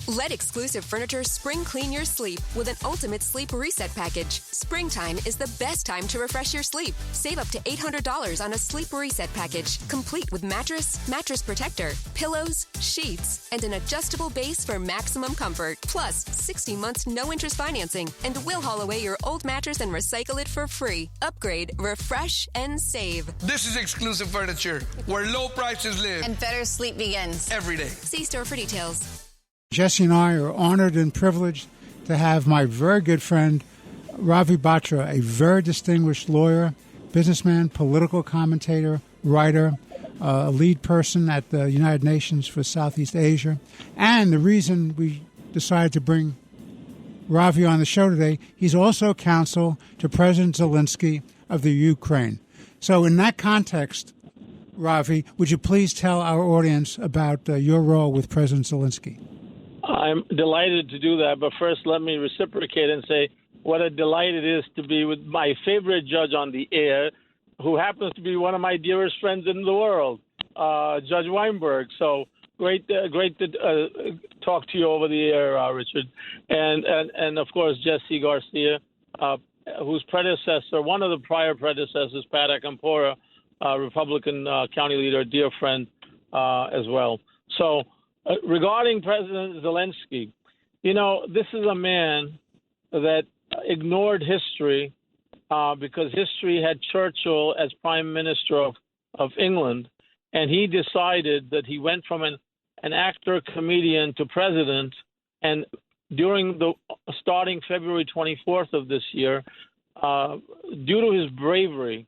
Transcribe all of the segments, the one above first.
Let exclusive furniture spring clean your sleep with an ultimate sleep reset package. Springtime is the best time to refresh your sleep. Save up to $800 on a sleep reset package, complete with mattress, mattress protector, pillows, sheets, and an adjustable base for maximum comfort. Plus, 60 months no-interest financing, and we'll haul away your old mattress and recycle it for free. Upgrade, refresh, and save. This is exclusive furniture, where low prices live. And better sleep begins. Every day. See store for details. Jesse and I are honored and privileged to have my very good friend, Ravi Batra, a very distinguished lawyer, businessman, political commentator, writer, a lead person at the United Nations for Southeast Asia. And the reason we decided to bring Ravi on the show today, he's also counsel to President Zelenskyy of the Ukraine. So in that context, Ravi, would you please tell our audience about your role with President Zelenskyy? I'm delighted to do that, but first let me reciprocate and say what a delight it is to be with my favorite judge on the air, who happens to be one of my dearest friends in the world, Judge Weinberg. So great to talk to you over the air, Richard. And of course, Jesse Garcia, whose predecessor, one of the prior predecessors, Pat Acampora, Republican county leader, dear friend as well. So regarding President Zelenskyy, this is a man that ignored history because history had Churchill as Prime Minister of England, and he decided that he went from an actor, comedian to president, and during starting February 24th of this year, due to his bravery,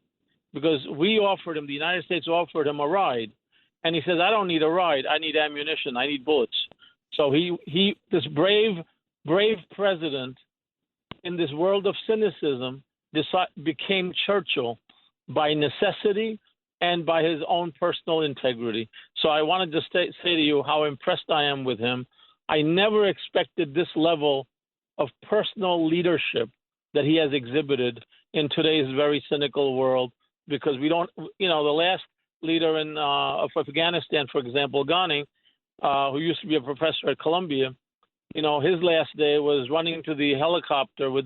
because the United States offered him a ride, and he says, I don't need a ride. I need ammunition. I need bullets. So this brave president in this world of cynicism became Churchill by necessity and by his own personal integrity. So I wanted to say to you how impressed I am with him. I never expected this level of personal leadership that he has exhibited in today's very cynical world, because we don't, the last leader of Afghanistan, for example, Ghani, who used to be a professor at Columbia, his last day was running to the helicopter with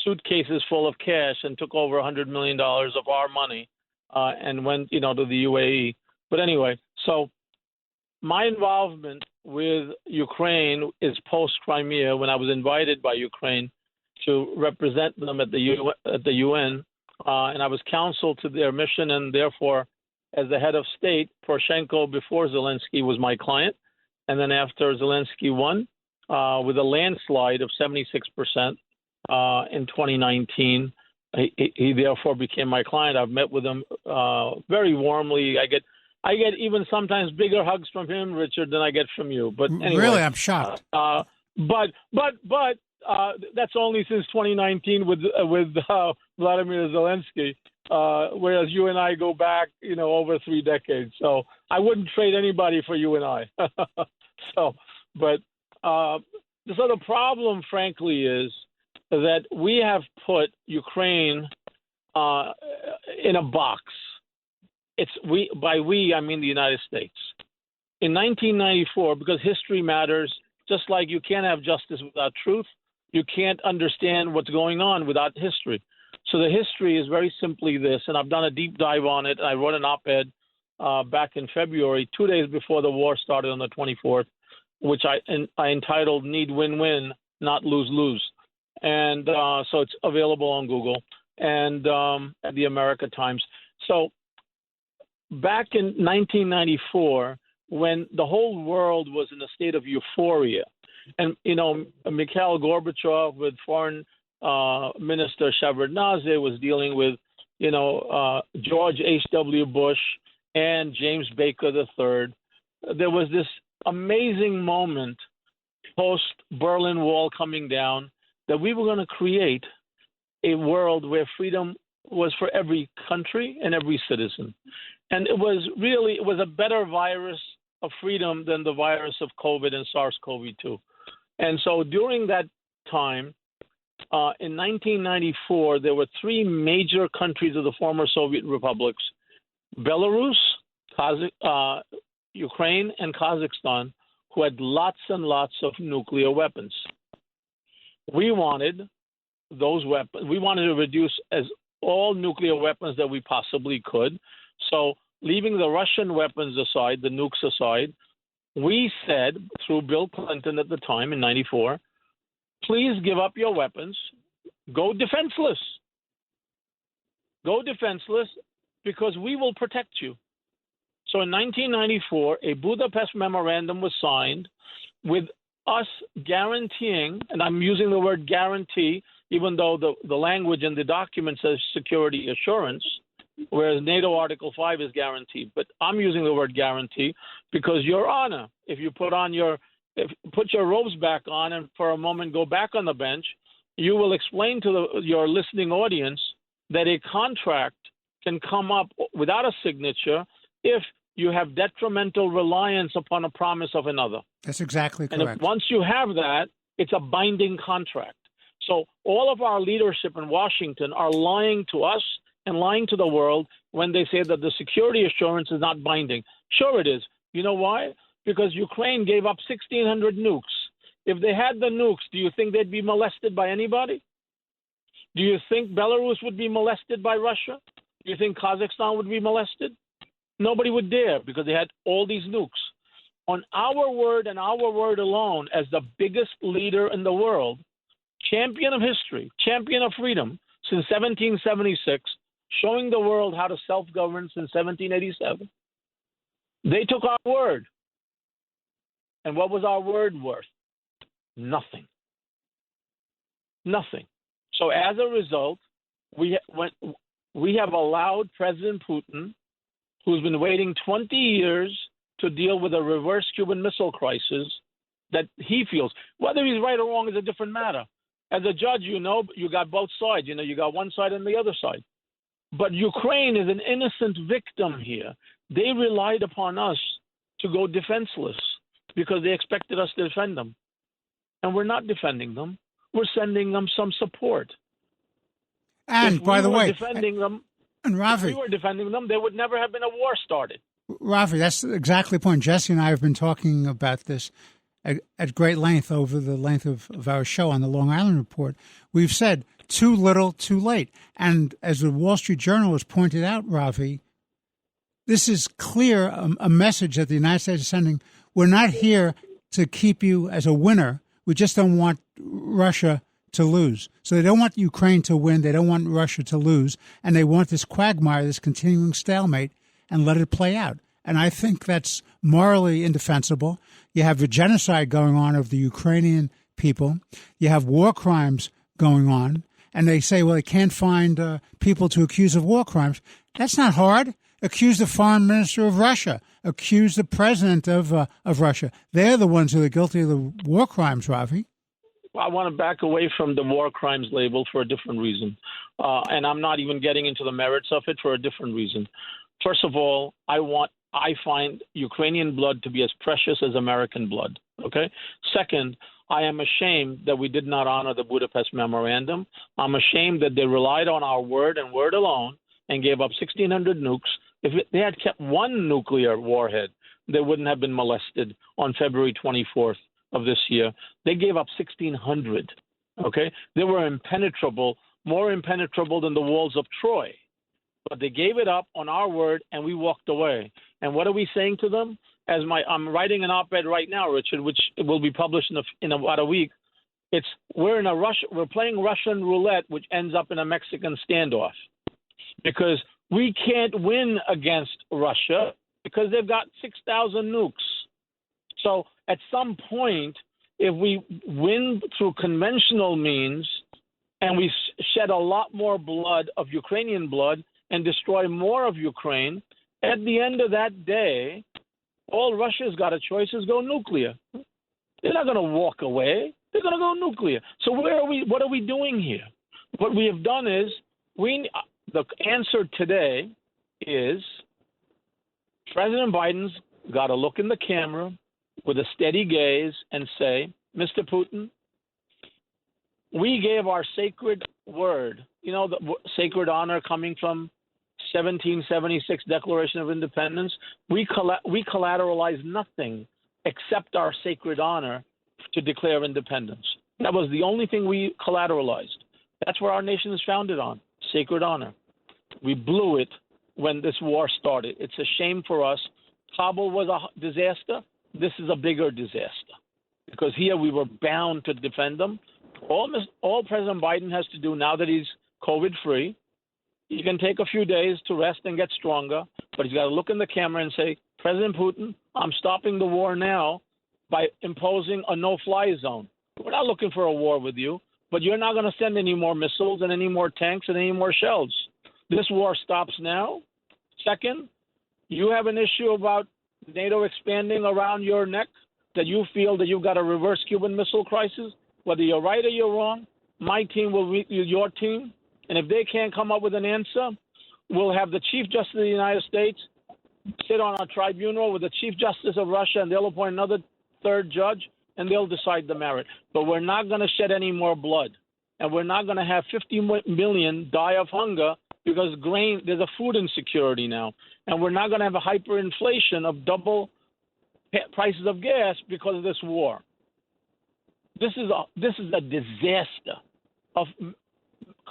suitcases full of cash and took over $100 million of our money and went, to the UAE. But anyway, so my involvement with Ukraine is post-Crimea, when I was invited by Ukraine to represent them at the UN, and I was counsel to their mission, and therefore, as the head of state, Poroshenko, before Zelenskyy, was my client. And then after Zelenskyy won with a landslide of 76% in 2019, he therefore became my client. I've met with him very warmly. I get even sometimes bigger hugs from him, Richard, than I get from you. But anyway, really, I'm shocked. But that's only since 2019 with Vladimir Zelenskyy. Whereas you and I go back, over 3 decades. So I wouldn't trade anybody for you and I. So the problem, frankly, is that we have put Ukraine in a box. By we, I mean the United States. In 1994, because history matters, just like you can't have justice without truth, you can't understand what's going on without history. So the history is very simply this, and I've done a deep dive on it. I wrote an op-ed back in February, 2 days before the war started on the 24th, which I entitled "Need Win-Win, Not Lose-Lose," and so it's available on Google and at the America Times. So back in 1994, when the whole world was in a state of euphoria, and Mikhail Gorbachev with Foreign Minister Shevardnadze was dealing with, George H.W. Bush and James Baker III. There was this amazing moment post-Berlin Wall coming down that we were going to create a world where freedom was for every country and every citizen. And it was a better virus of freedom than the virus of COVID and SARS-CoV-2. And so during that time, in 1994, there were 3 major countries of the former Soviet republics, Belarus, Ukraine, and Kazakhstan, who had lots and lots of nuclear weapons. We wanted those weapons. We wanted to reduce all nuclear weapons that we possibly could. So leaving the Russian weapons aside, the nukes aside, we said, through Bill Clinton at the time in 94, please give up your weapons. Go defenseless. Go defenseless because we will protect you. So in 1994, a Budapest memorandum was signed with us guaranteeing, and I'm using the word guarantee, even though the language in the document says security assurance, whereas NATO Article 5 is guaranteed. But I'm using the word guarantee because, Your Honor, if you put your robes back on and for a moment go back on the bench, you will explain to your listening audience that a contract can come up without a signature if you have detrimental reliance upon a promise of another. That's exactly correct. And once you have that, it's a binding contract. So all of our leadership in Washington are lying to us and lying to the world when they say that the security assurance is not binding. Sure it is. You know why? Because Ukraine gave up 1,600 nukes. If they had the nukes, do you think they'd be molested by anybody? Do you think Belarus would be molested by Russia? Do you think Kazakhstan would be molested? Nobody would dare because they had all these nukes. On our word and our word alone, as the biggest leader in the world, champion of history, champion of freedom since 1776, showing the world how to self-govern since 1787, they took our word. And what was our word worth? Nothing. Nothing. So as a result, we have allowed President Putin, who's been waiting 20 years to deal with a reverse Cuban Missile Crisis that he feels. Whether he's right or wrong is a different matter. As a judge, you got both sides. You got one side and the other side. But Ukraine is an innocent victim here. They relied upon us to go defenseless because they expected us to defend them. And we're not defending them. We're sending them some support. And by the way, defending them, and Ravi, if we were defending them, there would never have been a war started. Ravi, that's exactly the point. Jesse and I have been talking about this at great length over the length of our show on the Long Island Report. We've said too little, too late. And as the Wall Street Journal has pointed out, Ravi, this is clear, a message that the United States is sending. We're not here to keep you as a winner. We just don't want Russia to lose. So they don't want Ukraine to win. They don't want Russia to lose. And they want this quagmire, this continuing stalemate, and let it play out. And I think that's morally indefensible. You have the genocide going on of the Ukrainian people. You have war crimes going on. And they say, well, they can't find people to accuse of war crimes. That's not hard. Accuse the foreign minister of Russia. Accuse the president of Russia. They're the ones who are guilty of the war crimes, Ravi. I want to back away from the war crimes label for a different reason. And I'm not even getting into the merits of it for a different reason. First of all, I find Ukrainian blood to be as precious as American blood. Okay. Second, I am ashamed that we did not honor the Budapest Memorandum. I'm ashamed that they relied on our word and word alone and gave up 1,600 nukes. If they had kept one nuclear warhead, they wouldn't have been molested on February 24th of this year. They gave up 1,600. Okay. They were impenetrable, more impenetrable than the walls of Troy. But they gave it up on our word, and we walked away. And what are we saying to them? I'm writing an op-ed right now, Richard, which will be published in about a week. We're playing Russian roulette, which ends up in a Mexican standoff, because we can't win against Russia because they've got 6,000 nukes. So at some point, if we win through conventional means and we shed a lot more blood of Ukrainian blood and destroy more of Ukraine, at the end of that day, all Russia's got a choice is go nuclear. They're not going to walk away. They're going to go nuclear. So what are we doing here? What we have done is the answer today is President Biden's got to look in the camera with a steady gaze and say, Mr. Putin, we gave our sacred word, the sacred honor coming from 1776 Declaration of Independence. We collateralized nothing accept our sacred honor to declare independence. That was the only thing we collateralized. That's where our nation is founded on, sacred honor. We blew it when this war started. It's a shame for us. Kabul was a disaster. This is a bigger disaster because here we were bound to defend them. All President Biden has to do now that he's COVID-free, he can take a few days to rest and get stronger, but he's got to look in the camera and say, President Putin, I'm stopping the war now by imposing a no-fly zone. We're not looking for a war with you, but you're not going to send any more missiles and any more tanks and any more shells. This war stops now. Second, you have an issue about NATO expanding around your neck that you feel that you've got a reverse Cuban Missile Crisis. Whether you're right or you're wrong, my team will meet your team. And if they can't come up with an answer, we'll have the Chief Justice of the United States sit on a tribunal with the Chief Justice of Russia, and they'll appoint another third judge, and they'll decide the merit. But we're not going to shed any more blood. And we're not going to have 50 million die of hunger because there's a food insecurity now. And we're not going to have a hyperinflation of double prices of gas because of this war. This is a disaster of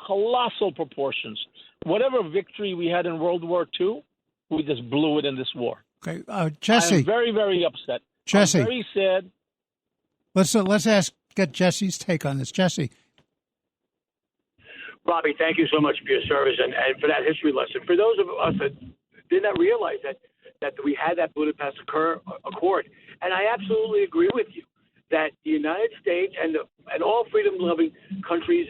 colossal proportions. Whatever victory we had in World War II, we just blew it in this war. Okay, Jesse. I'm very, very upset. Jesse. I'm very sad. Let's get Jesse's take on this. Jesse. Robbie, thank you so much for your service and for that history lesson. For those of us that did not realize that we had that Budapest Accord, and I absolutely agree with you that the United States and all freedom-loving countries,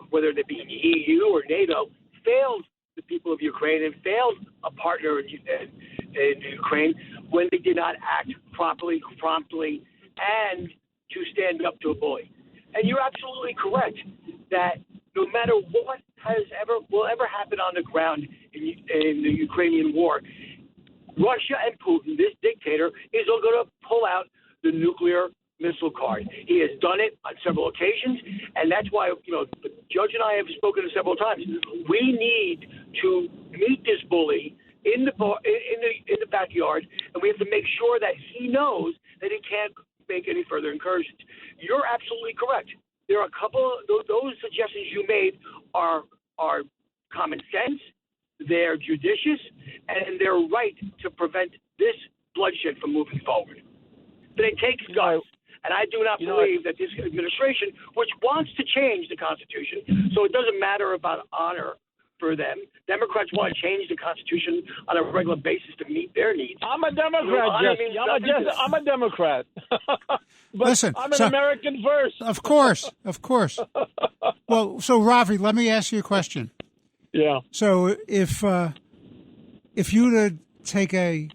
whether they be EU or NATO, failed the people of Ukraine and failed a partner in Ukraine when they did not act properly, promptly, and to stand up to a bully. And you're absolutely correct that no matter what will ever happen on the ground in the Ukrainian war, Russia and Putin, this dictator, is going to pull out the nuclear missile card. He has done it on several occasions, and that's why the judge and I have spoken several times. We need to meet this bully in the backyard, and we have to make sure that he knows that he can't make any further incursions. You're absolutely correct. There are a couple of those suggestions you made are common sense, they're judicious, and they're right to prevent this bloodshed from moving forward. But it takes guts. And I do not believe that this administration, which wants to change the Constitution, so it doesn't matter about honor for them. Democrats want to change the Constitution on a regular basis to meet their needs. I'm a Democrat, Jesse. I'm a Democrat. But listen, I'm an American first. Of course. Well, so Ravi, let me ask you a question. Yeah. So if you were to take a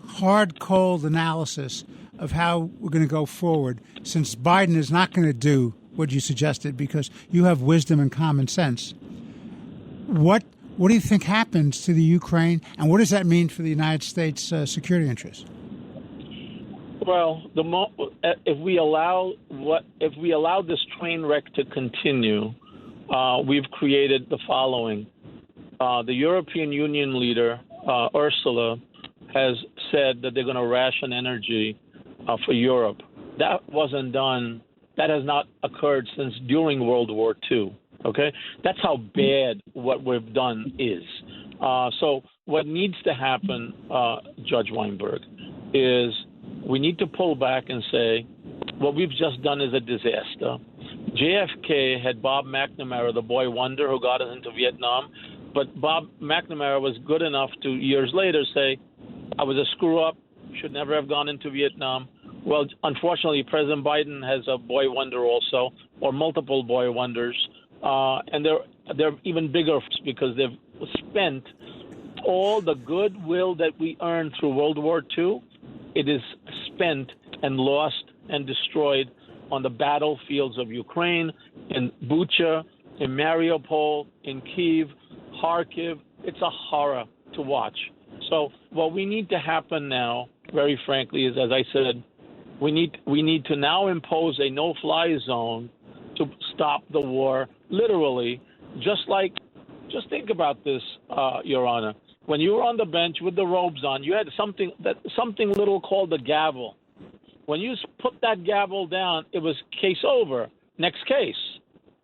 hard, cold analysis of how we're going to go forward, since Biden is not going to do what you suggested because you have wisdom and common sense, what do you think happens to the Ukraine, and what does that mean for the United States security interests? Well, if we allow this train wreck to continue, we've created the following. The European Union leader, Ursula, has said that they're going to ration energy for Europe. That wasn't done. That has not occurred since during World War II. Okay? That's how bad what we've done is. So what needs to happen, Judge Weinberg, is we need to pull back and say what we've just done is a disaster. JFK had Bob McNamara, the boy wonder who got us into Vietnam, but Bob McNamara was good enough to years later say, I was a screw-up, should never have gone into Vietnam. Well, unfortunately, President Biden has a boy wonder also, or multiple boy wonders, and they're even bigger because they've spent all the goodwill that we earned through World War II. It is spent and lost and destroyed on the battlefields of Ukraine, in Bucha, in Mariupol, in Kyiv, Kharkiv. It's a horror to watch. So what we need to happen now, very frankly, is, as I said, we need to now impose a no-fly zone to stop the war, literally. Just think about this, Your Honor. when you were on the bench with the robes on, you had something little called the gavel. When you put that gavel down, it was case over, next case.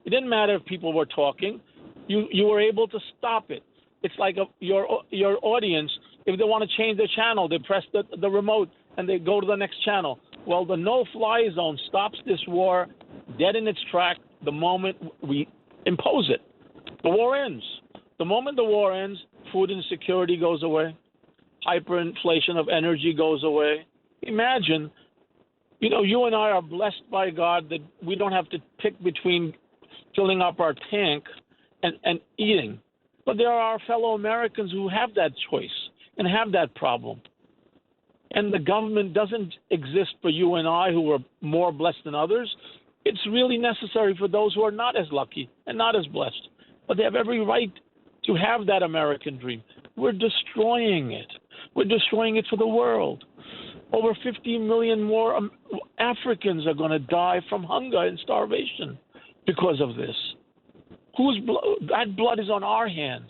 It didn't matter if people were talking. You were able to stop it. It's like your audience, if they want to change the channel, they press the remote and they go to the next channel. Well, the no-fly zone stops this war dead in its track the moment we impose it. The war ends. The moment the war ends, food insecurity goes away. Hyperinflation of energy goes away. Imagine, you and I are blessed by God that we don't have to pick between filling up our tank and eating. But there are our fellow Americans who have that choice and have that problem. And the government doesn't exist for you and I who are more blessed than others. It's really necessary for those who are not as lucky and not as blessed. But they have every right to have that American dream. We're destroying it. We're destroying it for the world. Over 50 million more Africans are going to die from hunger and starvation because of this. That blood is on our hands.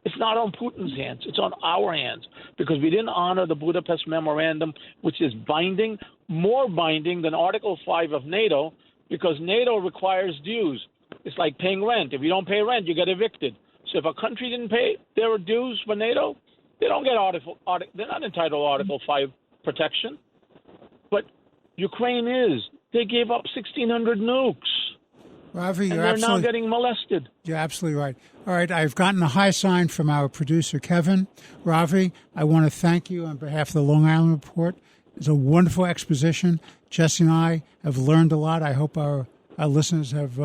It's not on Putin's hands. It's on our hands because we didn't honor the Budapest Memorandum, which is binding, more binding than Article 5 of NATO, because NATO requires dues. It's like paying rent. If you don't pay rent, you get evicted. So if a country didn't pay their dues for NATO, they don't get they're not entitled to Article 5 protection. But Ukraine is. They gave up 1,600 nukes. Ravi, they're now getting molested. You're absolutely right. All right, I've gotten a high sign from our producer, Kevin. Ravi, I want to thank you on behalf of the Long Island Report. It's a wonderful exposition. Jesse and I have learned a lot. I hope our listeners have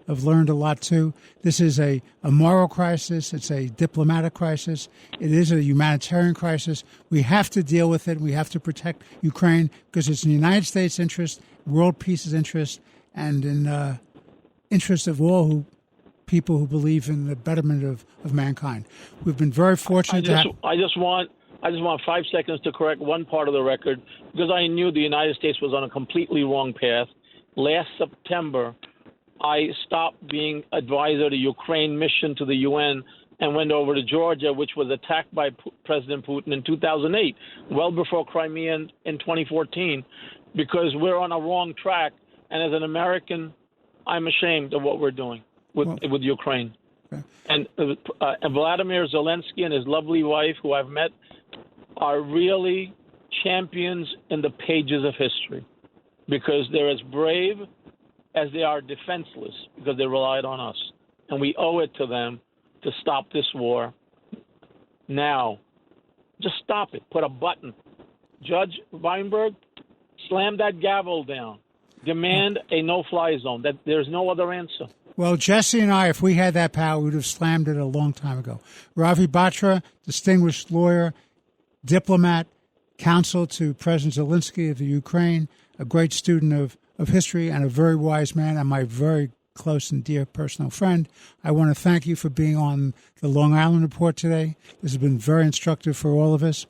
learned a lot, too. This is a moral crisis. It's a diplomatic crisis. It is a humanitarian crisis. We have to deal with it. We have to protect Ukraine because it's in the United States' interest, world peace's interest, and in interest of all people who believe in the betterment of mankind. We've been very fortunate I just want 5 seconds to correct one part of the record because I knew the United States was on a completely wrong path. Last September, I stopped being advisor to Ukraine mission to the UN and went over to Georgia, which was attacked by President Putin in 2008, well before Crimea in 2014, because we're on a wrong track. And as an American, I'm ashamed of what we're doing with Ukraine. Okay. And Vladimir Zelenskyy and his lovely wife, who I've met, are really champions in the pages of history because they're as brave as they are defenseless because they relied on us. And we owe it to them to stop this war now. Just stop it. Put a button. Judge Weinberg, slam that gavel down. Demand a no-fly zone. That there's no other answer. Well, Jesse and I, if we had that power, we would have slammed it a long time ago. Ravi Batra, distinguished lawyer, diplomat, counsel to President Zelenskyy of the Ukraine, a great student of history and a very wise man and my very close and dear personal friend. I want to thank you for being on the Long Island Report today. This has been very instructive for all of us.